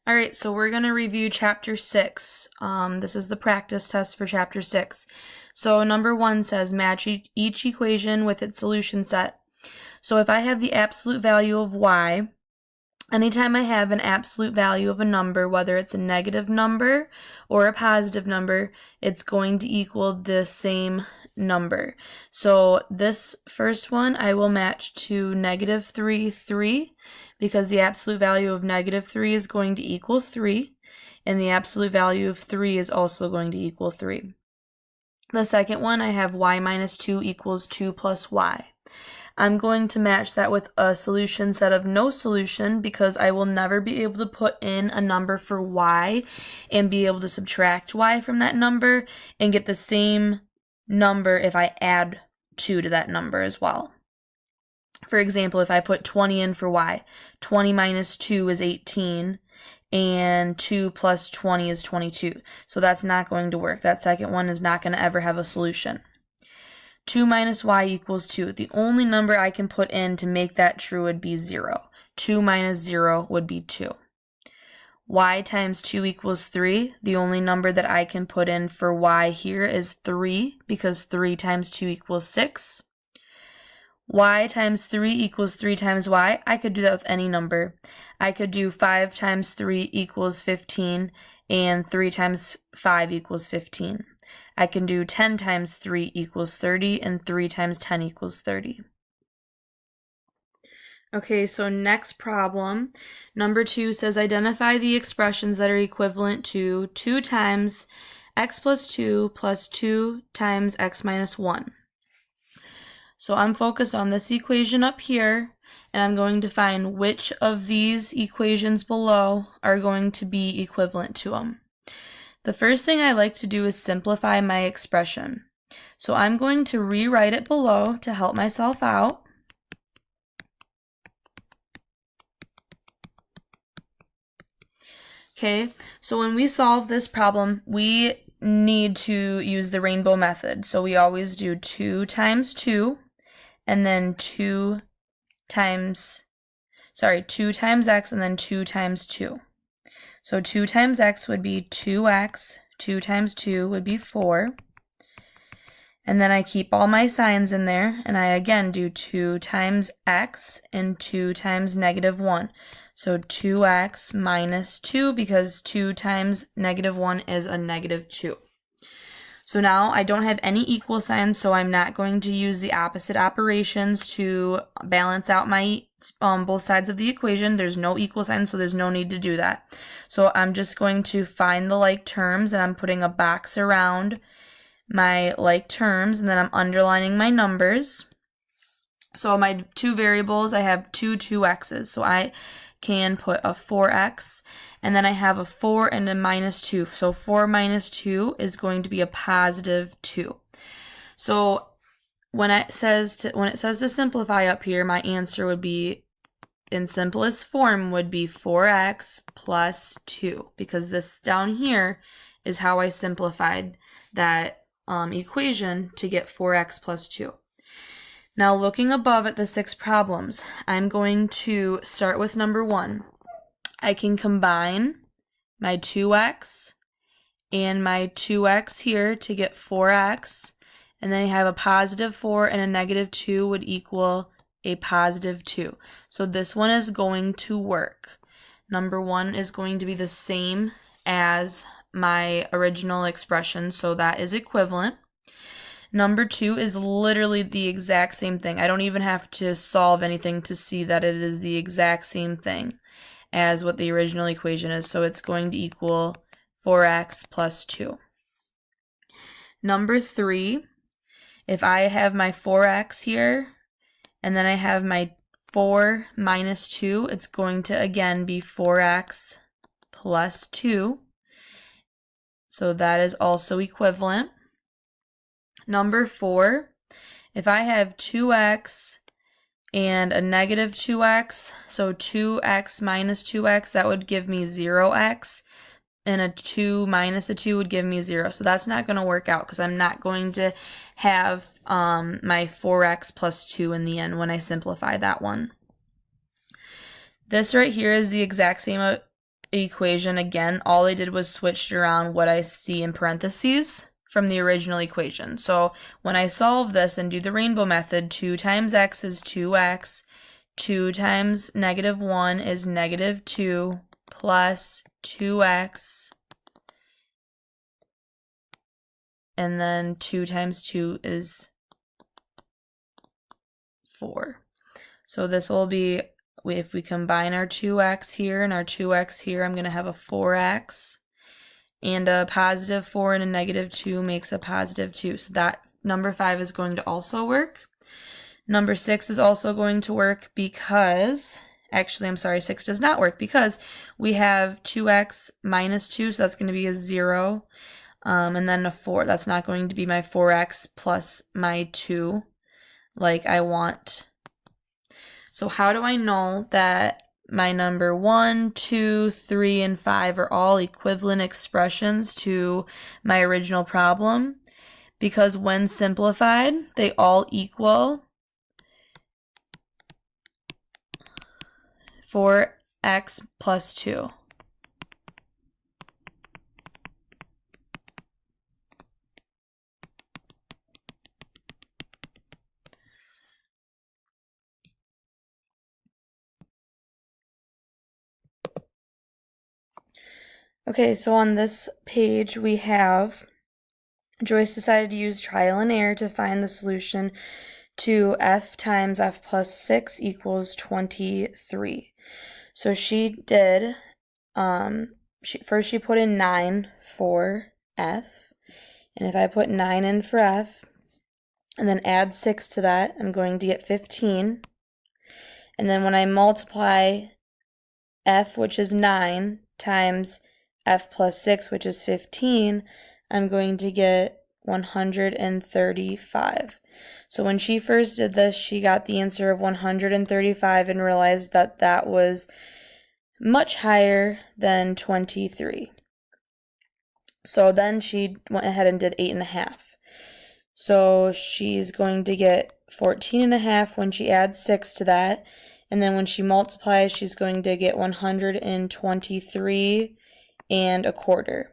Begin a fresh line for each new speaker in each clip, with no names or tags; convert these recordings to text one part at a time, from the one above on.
All right, so we're going to review Chapter 6. This is the practice test for Chapter 6. So number 1 says match each equation with its solution set. So if I have the absolute value of y, anytime I have an absolute value of a number, whether it's a negative number or a positive number, it's going to equal the same number. So this first one I will match to -3, 3, because the absolute value of -3 is going to equal 3, and the absolute value of 3 is also going to equal 3. The second one, I have y minus 2 equals 2 plus y. I'm going to match that with a solution set of no solution because I will never be able to put in a number for y and be able to subtract y from that number and get the same number if I add 2 to that number as well. For example, if I put 20 in for y, 20 minus 2 is 18, and 2 plus 20 is 22. So that's not going to work. That second one is not going to ever have a solution. 2 minus y equals 2. The only number I can put in to make that true would be 0. 2 minus 0 would be 2. Y times 2 equals 3. The only number that I can put in for y here is 3, because 3 times 2 equals 6. Y times 3 equals 3 times y. I could do that with any number. I could do 5 times 3 equals 15, and 3 times 5 equals 15. I can do 10 times 3 equals 30, and 3 times 10 equals 30. Okay, so next problem, number 2 says identify the expressions that are equivalent to 2 times x plus 2 plus 2 times x minus 1. So I'm focused on this equation up here, and I'm going to find which of these equations below are going to be equivalent to them. The first thing I like to do is simplify my expression. So I'm going to rewrite it below to help myself out. Okay, so when we solve this problem, we need to use the rainbow method. So we always do 2 times 2, and then 2 times x, and then 2 times 2. So 2 times x would be 2x, 2 times 2 would be 4. And then I keep all my signs in there, and I again do 2 times x and 2 times -1. So 2x minus 2, because 2 times -1 is a -2. So now I don't have any equal signs, so I'm not going to use the opposite operations to balance out my both sides of the equation. There's no equal sign, so there's no need to do that. So I'm just going to find the like terms, and I'm putting a box around my like terms, and then I'm underlining my numbers. So my two variables, I have two 2x's, so I can put a 4x, and then I have a 4 and a -2. So 4 minus 2 is going to be a +2. So when it says to simplify up here, my answer would be, in simplest form, would be 4x plus 2, because this down here is how I simplified that equation to get 4x plus 2. Now looking above at the 6 problems, I'm going to start with number 1. I can combine my 2x and my 2x here to get 4x, and then I have a +4 and a -2 would equal a +2. So this one is going to work. Number 1 is going to be the same as my original expression, so that is equivalent. Number 2 is literally the exact same thing. I don't even have to solve anything to see that it is the exact same thing as what the original equation is, so it's going to equal 4x plus 2. Number 3, if I have my 4x here, and then I have my 4 minus 2, it's going to again be 4x plus 2. So that is also equivalent. Number 4, if I have 2x and a -2x, so 2x minus 2x, that would give me 0x, and a 2 minus a 2 would give me 0. So that's not going to work out, because I'm not going to have my 4x plus 2 in the end when I simplify that one. This right here is the exact same equation again. All I did was switched around what I see in parentheses from the original equation. So when I solve this and do the rainbow method, 2 times x is 2x, 2 times -1 is -2 plus 2x, and then 2 times 2 is 4. So this will be, if we combine our 2x here and our 2x here, I'm going to have a 4x, and a +4 and a -2 makes a +2. So that number 5 is going to also work. Number 6 is also going to work because, actually, I'm sorry, 6 does not work because we have 2x minus 2, so that's going to be a 0, and then a 4. That's not going to be my 4x plus my 2 like I want. So how do I know that my number 1, 2, 3, and 5 are all equivalent expressions to my original problem? Because when simplified, they all equal 4x plus 2. Okay, so on this page we have Joyce decided to use trial and error to find the solution to f times f plus 6 equals 23. So she did, first she put in 9 for f, and if I put 9 in for f, and then add 6 to that, I'm going to get 15. And then when I multiply f, which is 9, times f plus 6, which is 15, I'm going to get 135. So when she first did this, she got the answer of 135 and realized that that was much higher than 23. So then she went ahead and did 8.5. So she's going to get 14.5 when she adds 6 to that. And then when she multiplies, she's going to get 123 and a quarter.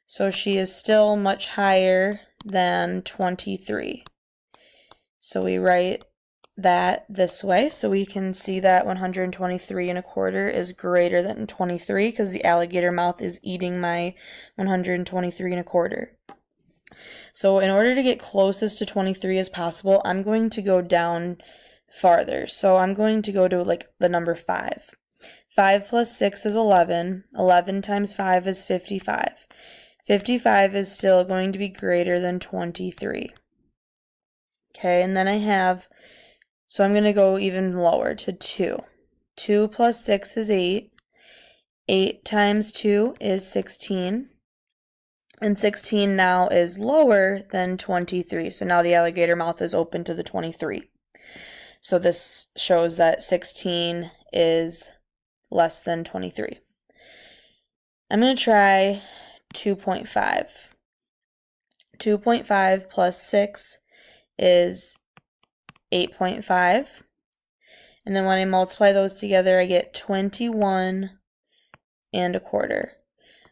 So she is still much higher than 23. So we write that this way so we can see that 123 and a quarter is greater than 23 because the alligator mouth is eating my 123 and a quarter. So in order to get closest to 23 as possible, I'm going to go down farther. So I'm going to go to like the number 5. 5 plus 6 is 11. 11 times 5 is 55. 55 is still going to be greater than 23. Okay, and then I have, so I'm going to go even lower to 2. 2 plus 6 is 8. 8 times 2 is 16. And 16 now is lower than 23. So now the alligator mouth is open to the 23. So this shows that 16 is less than 23. I'm going to try 2.5. 2.5 plus 6 is 8.5. And then when I multiply those together, I get 21 and a quarter.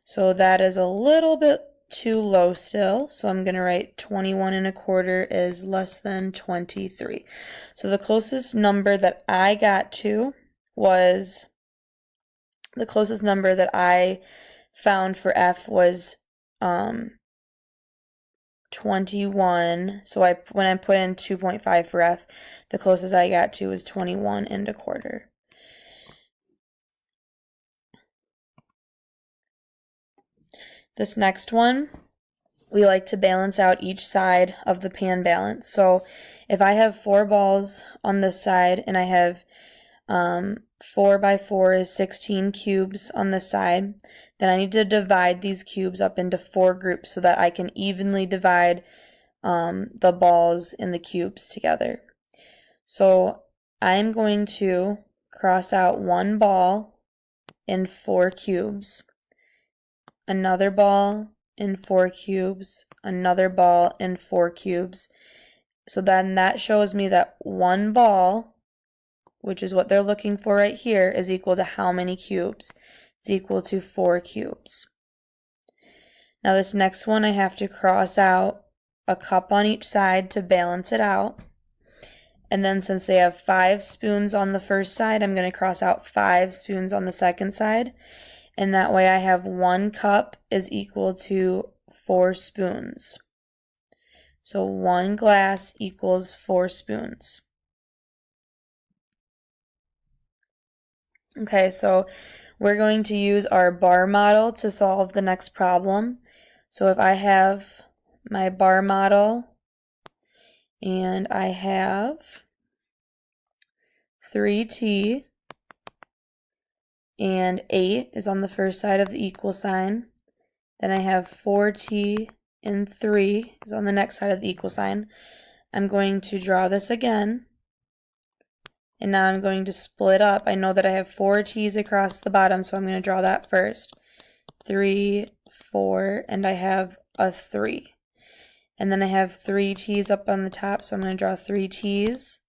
So that is a little bit too low still. So I'm going to write 21 and a quarter is less than 23. So the closest number that I got to was, the closest number that I found for f was 21. So when I put in 2.5 for f, the closest I got to was 21 and a quarter. This next one, we like to balance out each side of the pan balance. So if I have 4 balls on this side and I have 4 by 4 is 16 cubes on this side, then I need to divide these cubes up into 4 groups so that I can evenly divide the balls and the cubes together. So I'm going to cross out 1 ball in 4 cubes, another ball in 4 cubes, another ball in 4 cubes. So then that shows me that 1 ball, which is what they're looking for right here, is equal to how many cubes? is equal to 4 cubes. Now this next one I have to cross out a cup on each side to balance it out. And then since they have 5 spoons on the first side, I'm going to cross out 5 spoons on the second side. And that way I have 1 cup is equal to 4 spoons. So 1 glass equals 4 spoons. Okay, so we're going to use our bar model to solve the next problem. So if I have my bar model and I have 3t and 8 is on the first side of the equal sign, then I have 4t and 3 is on the next side of the equal sign. I'm going to draw this again. And now I'm going to split up. I know that I have 4 t's across the bottom, so I'm going to draw that first. 3, 4, and I have a 3. And then I have 3 t's up on the top, so I'm going to draw 3 t's.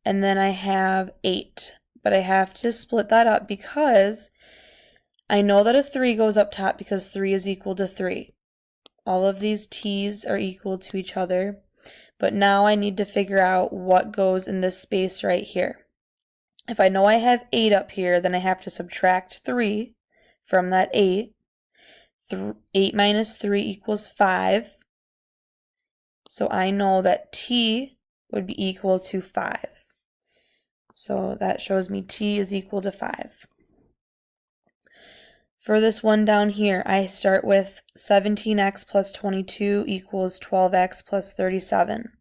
And then I have 8. But I have to split that up because I know that a 3 goes up top because 3 is equal to 3. All of these t's are equal to each other. But now I need to figure out what goes in this space right here. If I know I have 8 up here, then I have to subtract 3 from that 8. 8 minus 3 equals 5. So I know that t would be equal to 5. So that shows me t is equal to 5. For this one down here, I start with 17x plus 22 equals 12x plus 37.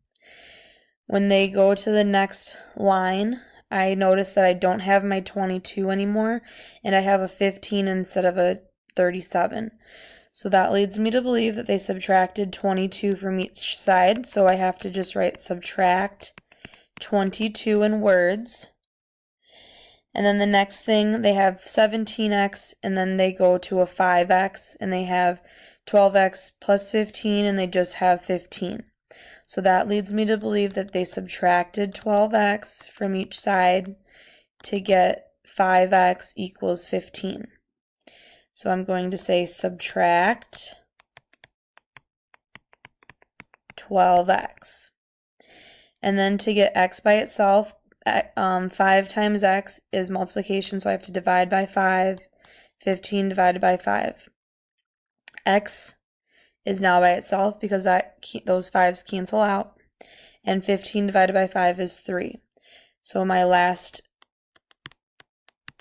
When they go to the next line, I notice that I don't have my 22 anymore, and I have a 15 instead of a 37. So that leads me to believe that they subtracted 22 from each side, so I have to just write subtract 22 in words. And then the next thing, they have 17x, and then they go to a 5x, and they have 12x plus 15, and they just have 15. So that leads me to believe that they subtracted 12x from each side to get 5x equals 15. So I'm going to say subtract 12x. And then to get x by itself, 5 times x is multiplication, so I have to divide by 5. 15 divided by 5. X is now by itself because those 5's cancel out. And 15 divided by 5 is 3. So my last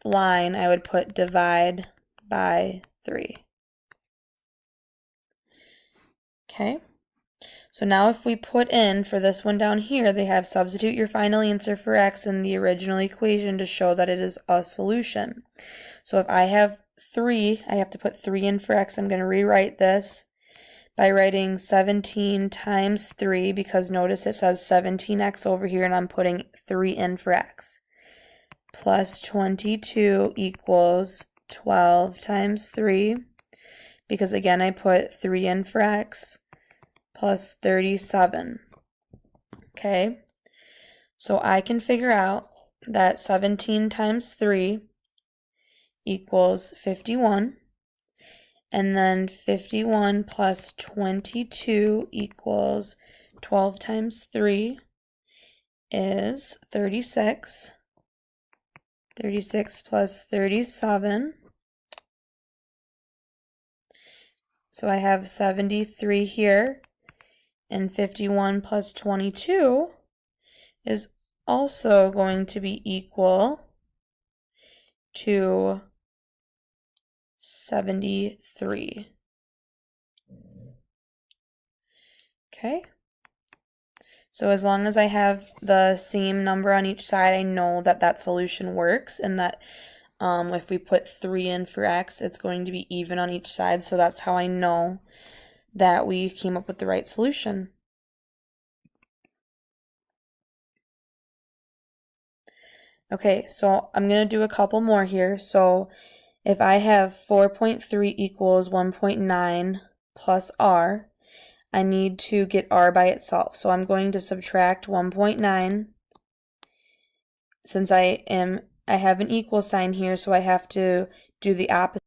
line, I would put divide by 3. Okay. So now if we put in, for this one down here, they have substitute your final answer for x in the original equation to show that it is a solution. So if I have 3, I have to put 3 in for x. I'm going to rewrite this by writing 17 times 3, because notice it says 17x over here, and I'm putting 3 in for x. Plus 22 equals 12 times 3, because again I put 3 in for x. Plus 37. Okay, so I can figure out that 17 times 3 equals 51, and then 51 plus 22 equals 12 times 3 is 36. 36 plus 37. So I have 73 here. And 51 plus 22 is also going to be equal to 73. Okay. So as long as I have the same number on each side, I know that that solution works, and that if we put 3 in for x, it's going to be even on each side. So that's how I know that we came up with the right solution. Okay, so I'm going to do a couple more here. So if I have 4.3 equals 1.9 plus r, I need to get r by itself. So I'm going to subtract 1.9. Since I have an equal sign here, so I have to do the opposite